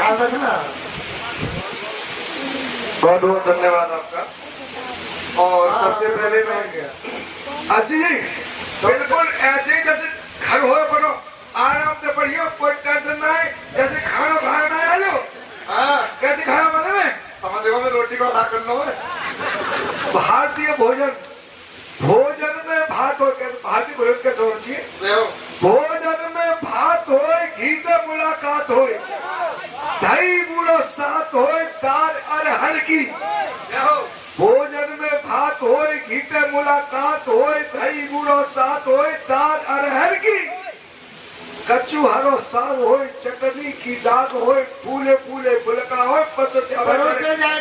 ख्याल रखना। बहुत बहुत धन्यवाद आपका। और सबसे पहले मैं आशी जी बिल्कुल ऐसे जैसे घर हो बनो, आराम से बढ़िया, कोई टेंशन ना है, जैसे खाना बाहर ना आ जाओ। हाँ कैसे खाना बने में समझो, मैं रोटी को अदा करना है। भारतीय भोजन, भोजन में भात हो, कैसे भारतीय भोजन कैसे होना चाहिए? भोजन में भात हो, घी से मुलाकात हो, दही बूढ़ो साथ हो, दाल अरहर की। भोजन में भात हो, घी से मुलाकात हो, दही बूढ़ो साथ हो, दाल अरहर की। कच्चू हरो साग हो, चटनी की दाग हो, फूले फूले फुलका हो, परोसे जाए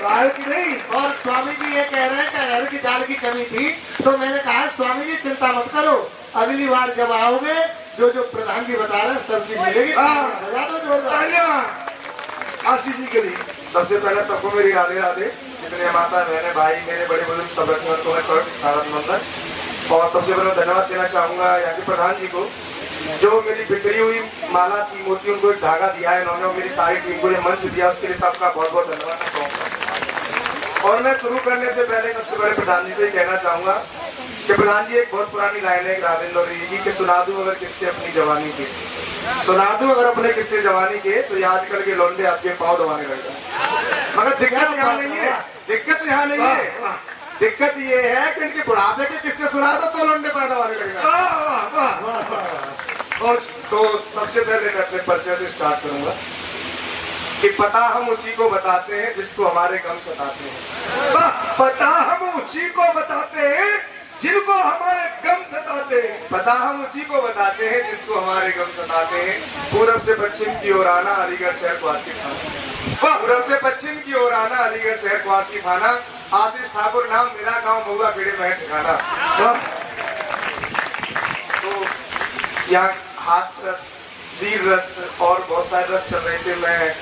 घर की नहीं। और स्वामी जी ये कह रहे हैं कि अरहर की दाल की कमी थी, तो मैंने कहा स्वामी जी चिंता मत करो, अगली बार जब आओगे जो जो प्रधान जी बता रहे हैं सब चीज मिलेगी। बजा दो जोरदार। धन्यवाद आशीष जी के लिए। सबसे पहले सबको मेरी राधे राधे। जितने माता बहने भाई मेरे बड़े बुजुर्ग सब रखने को मैं नंदन। और सबसे पहले धन्यवाद देना चाहूंगा यहाँ के प्रधान जी को, जो मेरी बिखरी हुई माला की मूर्ति उनको एक धागा दिया है इन्होंने, मेरी सारी टीम को ये मंच दिया, उसके लिए सबका बहुत बहुत धन्यवाद। और मैं शुरू करने से पहले सबसे पहले प्रधान जी से ही कहना चाहूंगा कि प्रधान जी एक बहुत पुरानी लाइन है राजेंद्र जी की, सुना दूं अगर किससे अपनी जवानी के, सुना दूं अगर अपने किससे जवानी के, तो ये आजकल के लौंडे आपके पाँव दबाने लगता। मगर दिक्कत यहाँ नहीं है, दिक्कत यहाँ नहीं है, दिक्कत ये है कि इनके बुढ़ापे के किससे सुना दो तो लौंडे पाँव दबाने लगेगा। तो सबसे पहले मैं अपने परिचय से स्टार्ट करूंगा कि पता हम उसी को बताते हैं जिसको हमारे गम सताते हैं। पता हम उसी को बताते हैं जिनको हमारे गम सताते हैं। पता हम उसी को बताते हैं जिसको हमारे गम सताते हैं। पूरब से पश्चिम की ओर आना, अलीगढ़ शहर को आसिफ थाना। पूरब से पश्चिम की ओर आना, अलीगढ़ शहर को आसिफ थाना। आशीष ठाकुर नाम, मेरा गांव महुआ खेड़े में ठिकाना। तो यहाँ हास्य रस, वीर रस और बहुत सारे रस चल रहे थे। मैं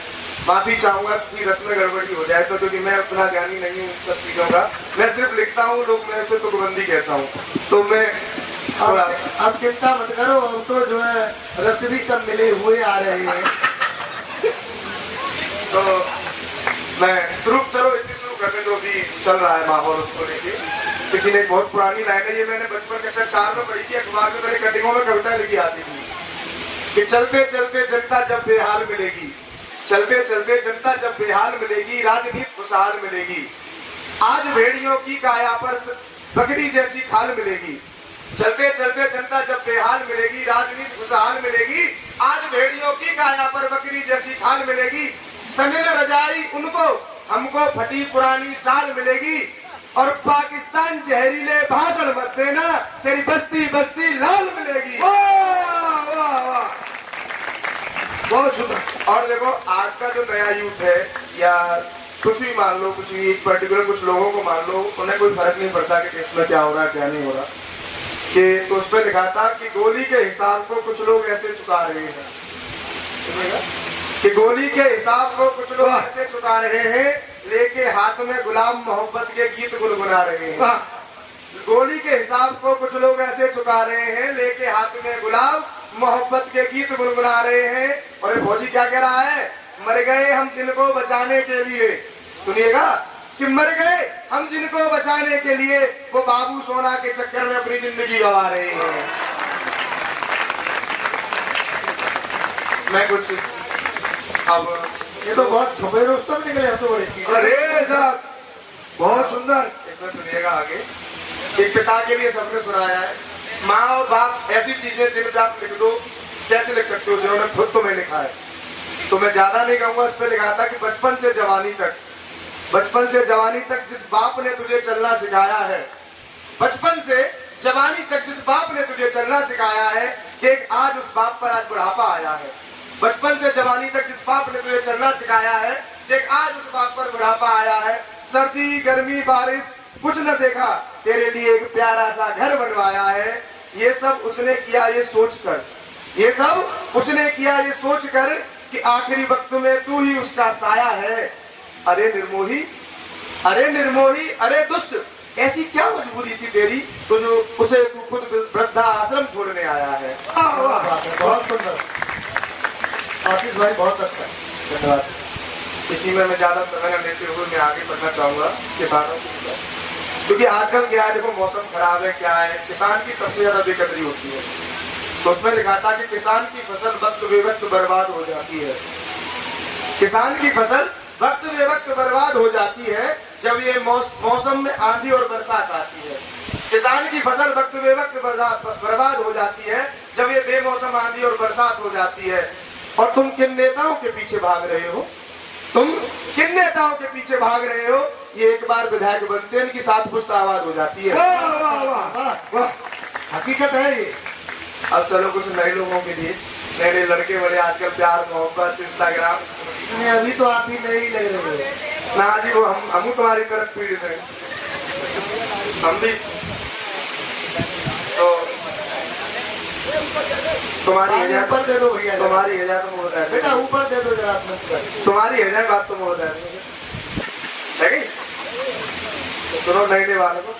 माफी चाहूंगा किसी रस में गड़बड़ी हो जाए तो, क्योंकि मैं उतना ज्ञानी नहीं हूँ सब चीजों का, मैं सिर्फ लिखता हूँ, लोग मेरे से तुकबंदी कहता हूँ। तो मैं थोड़ा अब चिंता मत करो, हम तो जो है रस भी सब मिले हुए आ रहे हैं। तो मैं चलो इसी शुरू करने जो भी चल रहा है माहौल उसको लेके। किसी ने बहुत पुरानी लाइन है, ये मैंने बचपन के 4 में पढ़ी थी, अखबार में मेरे कटिंगों में कविता लिखी आती थी कि चलते चलते जनता जब बेहाल मिलेगी, चलते चलते जनता जब बेहाल मिलेगी, राजनीति खुशहाल मिलेगी। आज भेड़ियों की काया पर बकरी जैसी खाल मिलेगी। चलते चलते जनता जब बेहाल मिलेगी, राजनीति खुशहाल मिलेगी। आज भेड़ियों की काया पर बकरी जैसी खाल मिलेगी। सनन रजाई उनको, हमको फटी पुरानी साल मिलेगी। और पाकिस्तान जहरीले भाषण मत देना, तेरी बस्ती बस्ती लाल मिलेगी। बहुत सुंदर। और देखो आज का जो नया यूथ है, या कुछ भी मान लो, कुछ भी पर्टिकुलर कुछ लोगों को मान लो, उन्हें कोई फर्क नहीं पड़ता कि इसमें क्या हो रहा है क्या नहीं हो रहा। कि तो उस पर लिखा था कि गोली के हिसाब को कुछ लोग ऐसे चुका रहे हैं, कि गोली के हिसाब को कुछ लोग ऐसे चुका रहे हैं, लेके हाथ में गुलाम मोहब्बत के गीत गुनगुना रहे हैं। गोली के हिसाब को कुछ लोग ऐसे चुका रहे हैं, लेके हाथ में गुलाम मोहब्बत के गीत गुनगुना रहे हैं। और फौजी क्या कह रहा है? मर गए हम जिनको बचाने के लिए, सुनिएगा, कि मर गए हम जिनको बचाने के लिए, वो बाबू सोना के चक्कर में अपनी जिंदगी गंवा रहे हैं। मैं कुछ अब ये तो बहुत छुपे रुस्तम निकले, तो बड़े सीधे। अरे साहब बहुत सुंदर। इसमें सुनिएगा आगे। एक पिता के लिए सबने सुनाया है, माँ और बाप ऐसी चीजें जिन्हें आप लिख दो, कैसे लिख सकते हो, जिन्होंने खुद तुम्हें लिखा है। तो मैं ज्यादा नहीं कहूंगा, इस पर लिखा था कि बचपन से जवानी तक, बचपन से जवानी तक जिस बाप ने तुझे चलना सिखाया है, बचपन से जवानी तक जिस बाप ने तुझे चलना सिखाया है, एक आज उस बाप पर आज बुढ़ापा आया है। बचपन से जवानी तक जिस बाप ने तुझे चलना सिखाया है, एक आज उस बाप पर बुढ़ापा आया है। सर्दी गर्मी बारिश कुछ न देखा, तेरे लिए एक प्यारा सा घर बनवाया है। ये सब उसने किया ये सोचकर, ये सब उसने किया ये सोचकर कि आखिरी वक्त में तू ही उसका साया है। अरे निर्मोही, अरे निर्मोही, अरे दुष्ट, ऐसी क्या मजबूरी थी तेरी, तो जो उसे तू खुद वृद्धा आश्रम छोड़ने आया है। बहुत सुंदर। आशीष भाई बहुत अच्छा है। धन्यवाद। इसी में मैं ज्यादा समय न लेते हुए मैं आगे बढ़ना चाहूंगा किसानों की तरफ। क्योंकि आजकल क्या है, देखो मौसम खराब है, क्या है, किसान की सबसे ज्यादा बेकदरी होती है। तो उसमें लिखा था कि किसान की फसल वक्त बेवक्त बर्बाद हो जाती है। किसान की फसल वक्त बेवक्त बर्बाद हो जाती है जब ये मौसम में आंधी और बरसात आती है। किसान की फसल वक्त बेवक्त बर्बाद हो जाती है जब ये बेमौसम आंधी और बरसात हो जाती है। और तुम किन नेताओं के पीछे भाग रहे हो? तुम किन नेताओं के पीछे भाग रहे हो? ये एक बार विधायक बनते हैं, इनकी 7 पुश्त आवाज हो जाती है। वाह वाह वाह वाह, हकीकत है ये। अब चलो कुछ नए लोगों के लिए, नए नए लड़के बड़े आजकल प्यार मोहब्बत इंस्टाग्राम। नहीं, अभी तो आप ही नहीं लग रहे हो। ना जी, वो हम तुम्हारी तरफ पीड़ित हैं, हम भी। तो तुम्हारी है, ऊपर दे दो भैया, तुम्हारी है तुम बता बेटा ऊपर दे दो जरा मंच पर। तुम्हारी है बात तुम बता है। तो सुनो नए नए वालों को,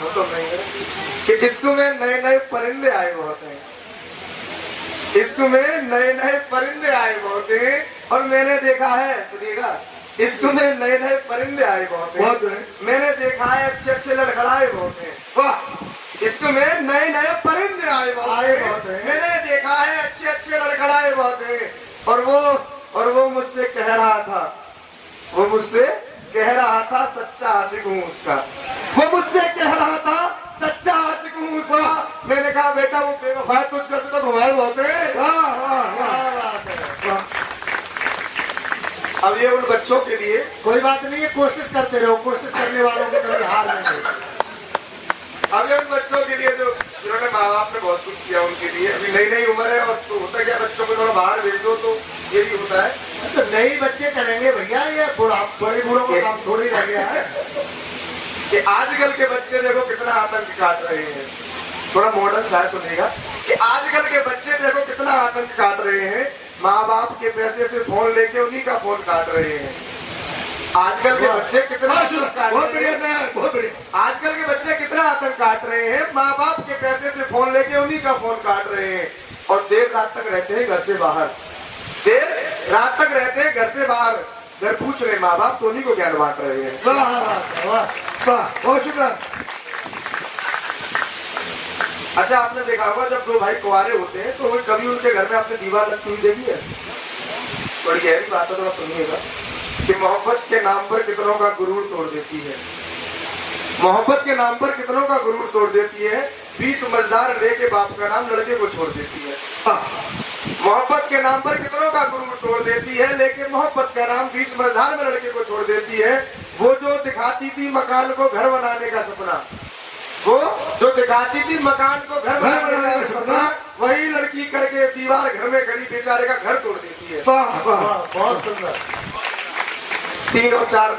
हम तो नहीं करें कि जिसको में नए नए परिंदे आए बहुत हैं, इसको में नए नए परिंदे आए बहुत हैं। और मैंने देखा है, सुनिएगा, इसको में नए नए परिंदे आए बहुत हैं। मैंने देखा है अच्छे अच्छे लड़खड़ाए बहुत हैं। वाह, इसको में नए नए परिंदे आए बहुत हैं। मैंने देखा है अच्छे अच्छे लड़खड़ाए बहुत हैं। और वो मुझसे कह रहा था, वो मुझसे कह रहा था सच्चा आशिक हूँ उसका। वो मुझसे कह रहा था सच्चा आशिक हूँ उसका। मैंने कहा बेटा वो बेवफा तुझ जैसे तो घुमाए बहुत है। अब ये उन बच्चों के लिए, कोई बात नहीं है, कोशिश करते रहो, कोशिश करने वालों को कभी हार नहीं मिलेगी। अब ये उन बच्चों के लिए जो जिन्होंने माँ बाप ने बहुत कुछ किया, उनके लिए अभी नई नई उम्र है। और तो होता क्या, बच्चों को थोड़ा बाहर भेज दो तो ये भी होता है। तो नई बच्चे करेंगे भैया, ये बड़े बूढ़ों का काम थोड़ी रह गया है। कि आजकल के बच्चे देखो कितना आतंक काट रहे हैं। थोड़ा मॉडर्न सा सुनिएगा कि आजकल के बच्चे देखो कितना आतंक काट रहे हैं। माँ बाप के पैसे से फोन लेके उन्हीं का फोन काट रहे हैं। आजकल के बच्चे कितना बहुत बढ़िया, बहुत बढ़िया। आजकल के बच्चे कितना आतंक काट रहे हैं। माँ बाप के पैसे से फोन लेके उन्हीं का फोन काट रहे हैं। और देर रात तक रहते हैं घर से बाहर, देर रात तक रहते हैं घर से बाहर। घर पूछ रहे माँ बाप तो उन्हीं को ज्ञान बांट रहे हैं। बहुत शुक्रिया। अच्छा, आपने देखा होगा जब 2 भाई कुंवारे होते हैं तो कभी उनके घर में आपने दीवार लगती हुई देखी है? बड़ी गहरी बात है, तो सुनिएगा कि मोहब्बत के नाम पर कितनों का गुरूर तोड़ देती है। मोहब्बत के नाम पर कितनों का गुरूर तोड़ देती है। बीच मजदार लेके बाप का नाम लड़के को छोड़ देती है। मोहब्बत के नाम पर कितनों का गुरूर तोड़ देती है, लेकिन मोहब्बत का नाम बीच मजदार में लड़के को छोड़ देती है। वो जो दिखाती थी मकान को घर बनाने का सपना, वो जो दिखाती थी मकान को घर बनाने का सपना, वही लड़की करके दीवार घर में खड़ी बेचारे का घर तोड़ देती है। बहुत सुंदर। 3 और 4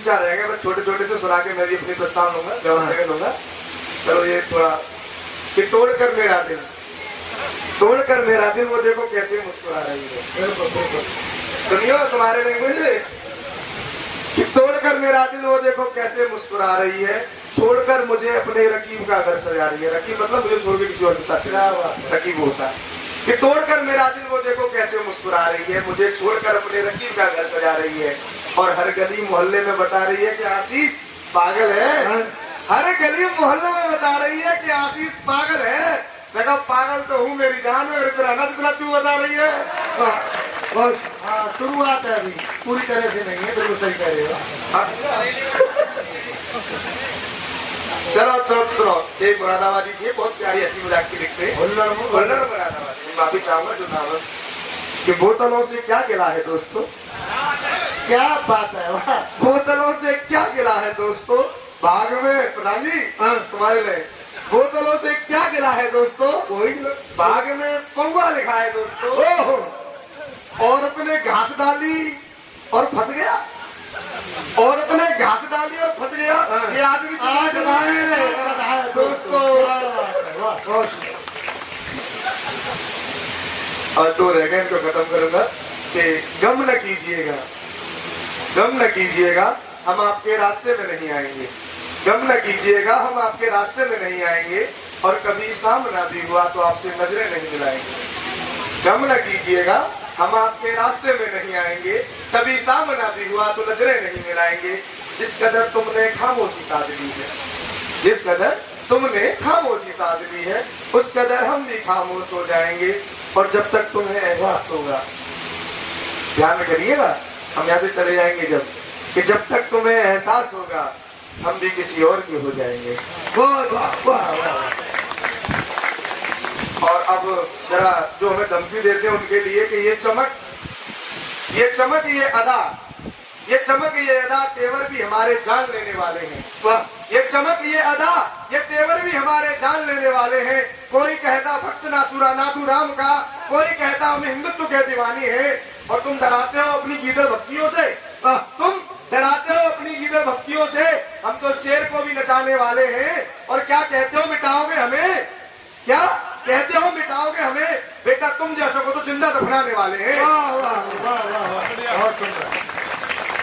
रह गए। मैं छोटे छोटे से सुना के मैं भी अपनी प्रस्ताव लूंगा, जवाब दूंगा। चलो ये थोड़ा कि तोड़कर मेरा दिल, तोड़कर मेरा दिल, वो देखो कैसे मुस्कुरा रही है। सुनियो तुम्हारे लैंग्वेज में कि तोड़कर मेरा दिल, वो देखो कैसे मुस्कुरा रही है। छोड़कर मुझे अपने रकीब का घर सजा रही है। रकीब मतलब मुझे छोड़ के किसी और के साथ चला हुआ रकीब होता है। कि तोड़कर मेरा दिल, वो देखो कैसे मुस्कुरा रही है। मुझे छोड़कर अपने रकीब का घर सजा रही है। और हर गली मोहल्ले में बता रही है कि आशीष पागल है। हर गली मोहल्ले में बता रही है कि आशीष पागल है। मैं कहा पागल तो हूँ मेरी जान में, इतना तू बता रही है। बस हाँ, शुरुआत है, अभी पूरी तरह से नहीं है, बिल्कुल सही कह रहे हो। चलो चलो चलो, एक मुरादाबादी थी, बहुत प्यारी हंसी मजाक की लिखते हैं। मुरादाबादी माफी चाहूंगा जो नाम कि बोतलों से क्या गिला है दोस्तों। क्या बात है, वाह। बोतलों से क्या गिला है दोस्तों, बाग में प्रधान जी तुम्हारे लिए बोतलों से क्या गिला है दोस्तों, कोई बाग में पौवा लिखा है दोस्तों। औरत ने घास डाली और फंस गया, औरत ने घास डाली और फंस गया। ये आदमी आज है दोस्तों। और 2 रह गए, इनको खत्म करूंगा कि गम न कीजिएगा, गम न कीजिएगा, हम आपके रास्ते में नहीं आएंगे। गम न कीजिएगा, हम आपके रास्ते में नहीं आएंगे। और कभी सामना भी हुआ तो आपसे नजरें नहीं मिलाएंगे। गम न कीजिएगा, हम आपके रास्ते में नहीं आएंगे, कभी सामना भी हुआ तो नजरें नहीं मिलाएंगे। जिस कदर तुमने खामोशी साध ली है, जिस कदर तुमने खामोशी साध ली है, उस कदर हम भी खामोश हो जाएंगे। और जब तक तुम्हें एहसास होगा, ध्यान में करिएगा, हम यहाँ से चले जाएंगे जब, कि जब तक तुम्हें एहसास होगा हम भी किसी और के हो जाएंगे। वाह वाह वाह वाह। और अब जरा जो हमें धमकी देते हैं उनके लिए कि ये चमक, ये चमक, ये अदा, ये चमक, ये अदा, तेवर भी हमारे जान लेने वाले हैं। वाह, ये चमक, ये अदा, ये तेवर भी हमारे जान लेने वाले हैं। कोई कहता भक्त नासुरा नाथू राम का, कोई कहता हम हिंदुत्व के दीवानी है। और तुम डराते हो अपनी गीदड़ भक्तियों से, तुम डराते हो अपनी गीदड़ भक्तियों से। हम तो शेर को भी नचाने वाले हैं। और क्या कहते हो, मिटाओगे हमें? क्या कहते हो, मिटाओगे हमें? बेटा तुम जैसों को तो जिंदा दफनाने वाले हैं। वाह वाह वाह वाह वाह, बहुत सुंदर,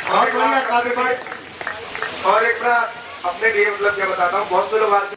बहुत बढ़िया काव्य पाठ। और एक बार अपने लिए मतलब क्या बताता हूँ, बहुत से लोग आज